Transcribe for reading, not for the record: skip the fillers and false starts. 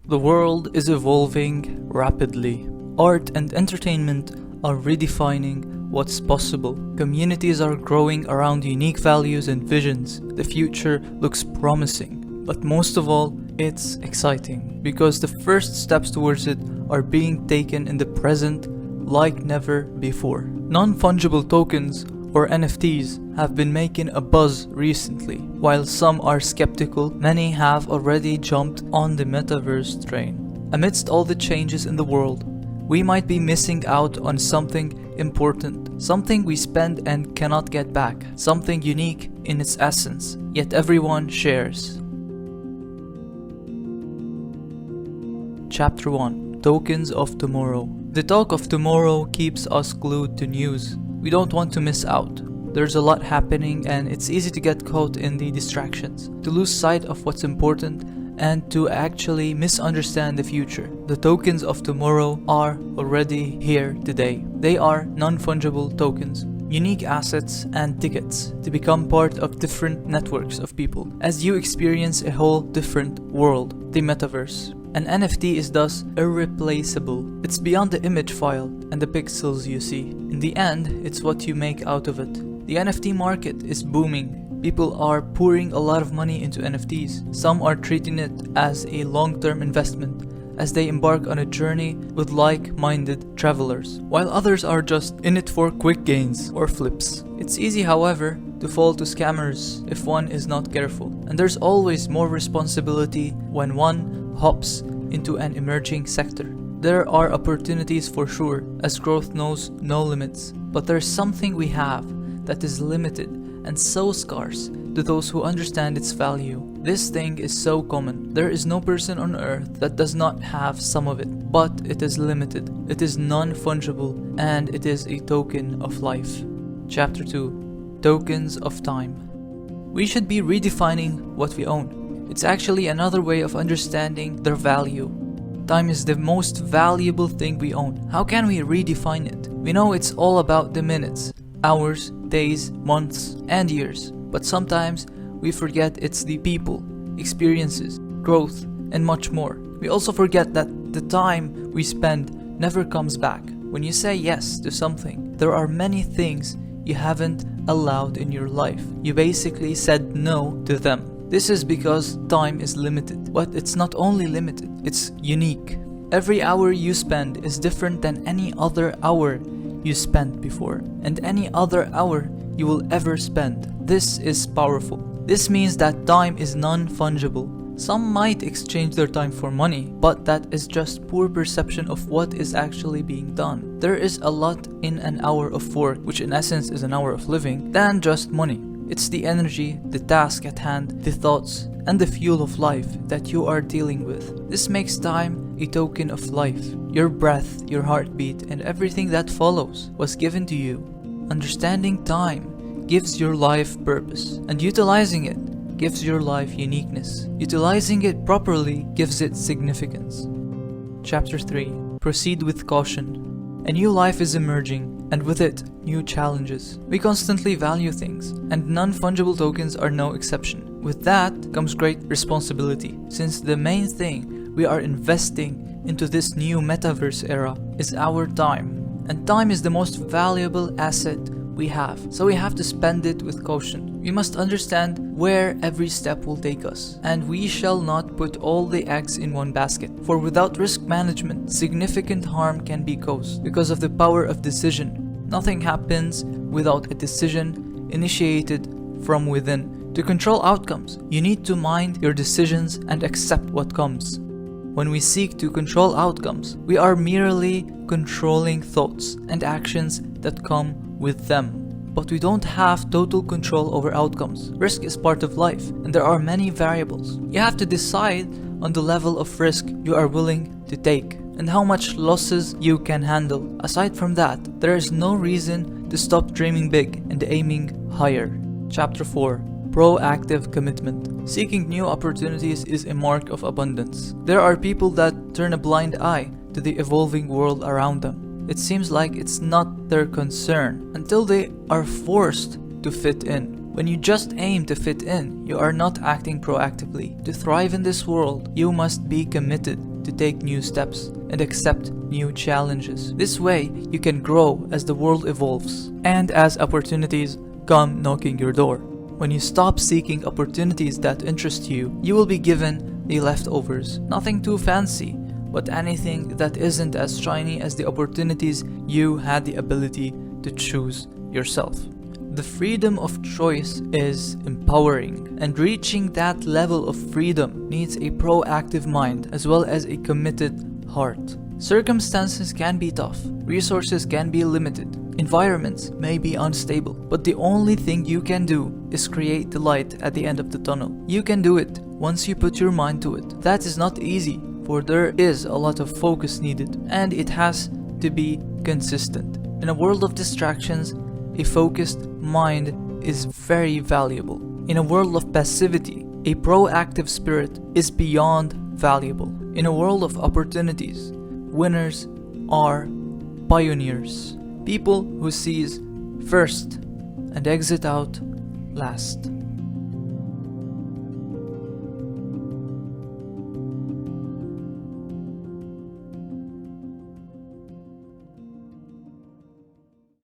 The world is evolving rapidly. Art and entertainment are redefining what's possible. Communities are growing around unique values and visions. The future looks promising, but most of all, it's exciting because the first steps towards it are being taken in the present like never before. Non Fungible Tokens, or NFTs, have been making a buzz recently. While some are skeptical, many have already jumped on the metaverse train. Amidst all the changes in the world, we might be missing out on something important, something we spend and cannot get back, something unique in its essence, yet everyone shares. Chapter 1: Tokens of Tomorrow. The talk of tomorrow keeps us glued to news. We don't want to miss out. There's a lot happening and it's easy to get caught in the distractions, to lose sight of what's important, and to actually misunderstand the future. The tokens of tomorrow are already here today. They are non-fungible tokens, unique assets and tickets to become part of different networks of people as you experience a whole different world, the metaverse. An NFT is thus irreplaceable. It's beyond the image file and the pixels you see. In the end, it's what you make out of it. The NFT market is booming. People are pouring a lot of money into NFTs. Some are treating it as a long-term investment as they embark on a journey with like-minded travelers, while others are just in it for quick gains or flips. It's easy, however, to fall to scammers if one is not careful, and there's always more responsibility when one hops into an emerging sector. There are opportunities for sure, as growth knows no limits, but there's something we have that is limited and so scarce to those who understand its value. This thing is so common. There is no person on earth that does not have some of it, but it is limited. It is non-fungible and it is a token of life. Chapter 2: Tokens of Time. We should be redefining what we own. It's actually another way of understanding their value. Time is the most valuable thing we own. How can we redefine it? We know it's all about the minutes, hours, days, months, and years. But sometimes we forget it's the people, experiences, growth, and much more. We also forget that the time we spend never comes back. When you say yes to something, there are many things you haven't allowed in your life. You basically said no to them. This is because time is limited, but it's not only limited, it's unique. Every hour you spend is different than any other hour you spent before, and any other hour you will ever spend. This is powerful. This means that time is non-fungible. Some might exchange their time for money, but that is just poor perception of what is actually being done. There is a lot in an hour of work, which in essence is an hour of living, than just money. It's the energy, the task at hand, the thoughts, and the fuel of life that you are dealing with. This makes time a token of life. Your breath, your heartbeat, and everything that follows was given to you. Understanding time gives your life purpose, and utilizing it gives your life uniqueness. Utilizing it properly gives it significance. Chapter 3: Proceed with caution. A new life is emerging, and with it, new challenges. We constantly value things, and non-fungible tokens are no exception. With that comes great responsibility, since the main thing we are investing into this new metaverse era is our time. And time is the most valuable asset we have, so we have to spend it with caution. We must understand where every step will take us, and we shall not put all the eggs in one basket, for without risk management, significant harm can be caused because of the power of decision. Nothing happens without a decision initiated from within. To control outcomes, you need to mind your decisions and accept what comes. When we seek to control outcomes, we are merely controlling thoughts and actions that come with them. But we don't have total control over outcomes. Risk is part of life, and there are many variables. You have to decide on the level of risk you are willing to take and how much losses you can handle. Aside from that, there is no reason to stop dreaming big and aiming higher. Chapter 4: Proactive Commitment. Seeking new opportunities is a mark of abundance. There are people that turn a blind eye to the evolving world around them. It seems like it's not their concern until they are forced to fit in. When you just aim to fit in, you are not acting proactively. To thrive in this world, you must be committed to take new steps and accept new challenges. This way, you can grow as the world evolves and as opportunities come knocking your door. When you stop seeking opportunities that interest you, you will be given the leftovers. Nothing too fancy, but anything that isn't as shiny as the opportunities you had the ability to choose yourself. The freedom of choice is empowering, and reaching that level of freedom needs a proactive mind as well as a committed heart. Circumstances can be tough, resources can be limited, environments may be unstable, but the only thing you can do is create the light at the end of the tunnel. You can do it once you put your mind to it. That is not easy, for there is a lot of focus needed, and it has to be consistent. In a world of distractions, a focused mind is very valuable. In a world of passivity, a proactive spirit is beyond valuable. In a world of opportunities, winners are pioneers. People who seize first and exit out last.